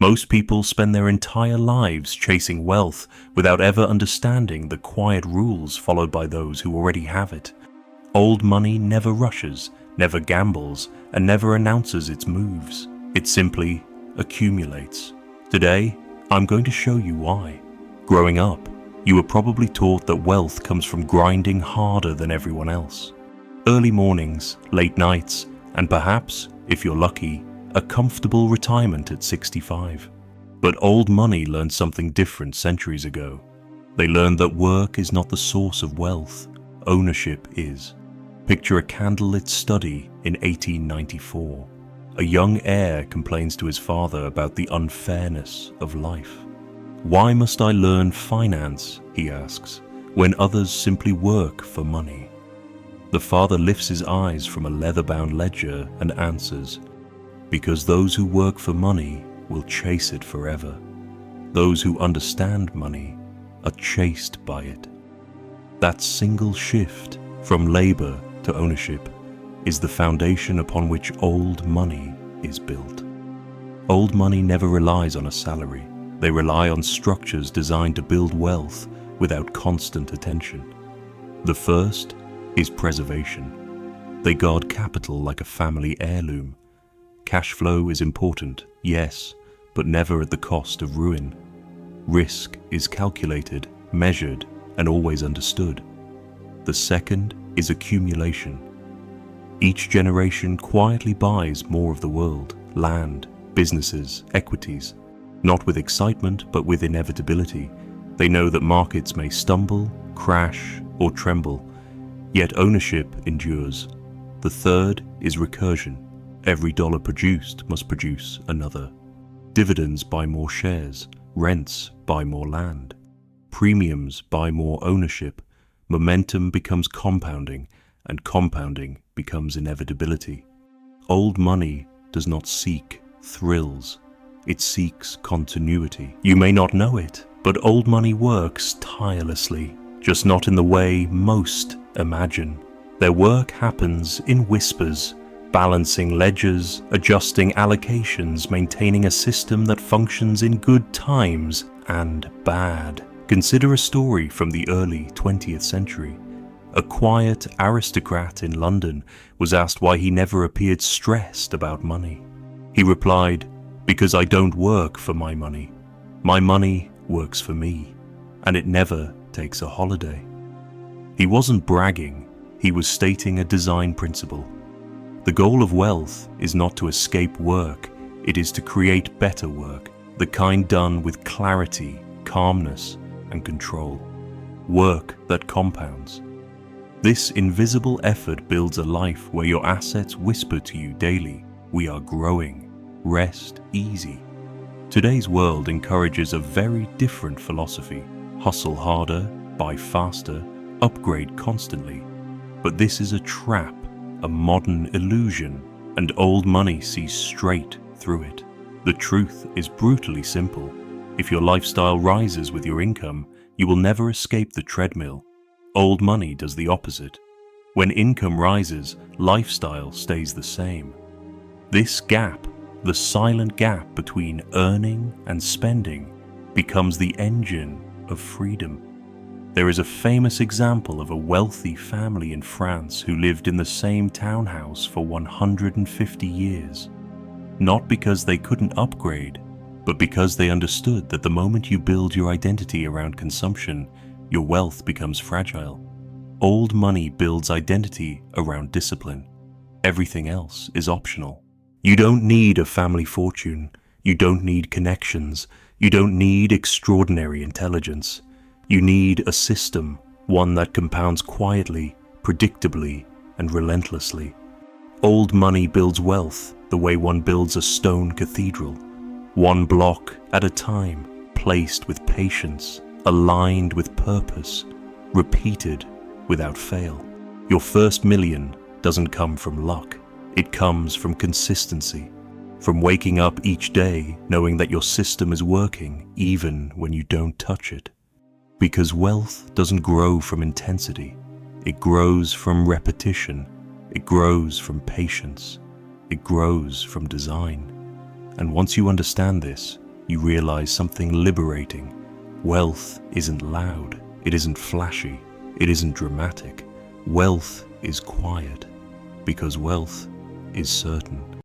Most people spend their entire lives chasing wealth without ever understanding the quiet rules followed by those who already have it. Old money never rushes, never gambles, and never announces its moves. It simply accumulates. Today, I'm going to show you why. Growing up, you were probably taught that wealth comes from grinding harder than everyone else. Early mornings, late nights, and perhaps, if you're lucky, a comfortable retirement at 65. But old money learned something different centuries ago. They learned that work is not the source of wealth, ownership is. Picture a candlelit study in 1894. A young heir complains to his father about the unfairness of life. "Why must I learn finance," he asks, "when others simply work for money?" The father lifts his eyes from a leather-bound ledger and answers, "Because those who work for money will chase it forever. Those who understand money are chased by it." That single shift from labor to ownership is the foundation upon which old money is built. Old money never relies on a salary. They rely on structures designed to build wealth without constant attention. The first is preservation. They guard capital like a family heirloom. Cash flow is important, yes, but never at the cost of ruin. Risk is calculated, measured, and always understood. The second is accumulation. Each generation quietly buys more of the world, land, businesses, equities, not with excitement but with inevitability. They know that markets may stumble, crash, or tremble, yet ownership endures. The third is recursion. Every dollar produced must produce another. Dividends buy more shares, rents buy more land, premiums buy more ownership, momentum becomes compounding, and compounding becomes inevitability. Old money does not seek thrills, it seeks continuity. You may not know it, but old money works tirelessly, just not in the way most imagine. Their work happens in whispers, balancing ledgers, adjusting allocations, maintaining a system that functions in good times and bad. Consider a story from the early 20th century. A quiet aristocrat in London was asked why he never appeared stressed about money. He replied, "Because I don't work for my money. My money works for me, and it never takes a holiday." He wasn't bragging, he was stating a design principle. The goal of wealth is not to escape work, it is to create better work, the kind done with clarity, calmness, and control. Work that compounds. This invisible effort builds a life where your assets whisper to you daily, "We are growing, rest easy." Today's world encourages a very different philosophy. Hustle harder, buy faster, upgrade constantly. But this is a trap, a modern illusion, and old money sees straight through it. The truth is brutally simple. If your lifestyle rises with your income, you will never escape the treadmill. Old money does the opposite. When income rises, lifestyle stays the same. This gap, the silent gap between earning and spending, becomes the engine of freedom. There is a famous example of a wealthy family in France who lived in the same townhouse for 150 years. Not because they couldn't upgrade, but because they understood that the moment you build your identity around consumption, your wealth becomes fragile. Old money builds identity around discipline. Everything else is optional. You don't need a family fortune. You don't need connections. You don't need extraordinary intelligence. You need a system, one that compounds quietly, predictably, and relentlessly. Old money builds wealth the way one builds a stone cathedral, one block at a time, placed with patience, aligned with purpose, repeated without fail. Your first million doesn't come from luck. It comes from consistency, from waking up each day knowing that your system is working even when you don't touch it. Because wealth doesn't grow from intensity. It grows from repetition. It grows from patience. It grows from design. And once you understand this, you realize something liberating. Wealth isn't loud, it isn't flashy, it isn't dramatic. Wealth is quiet, because wealth is certain.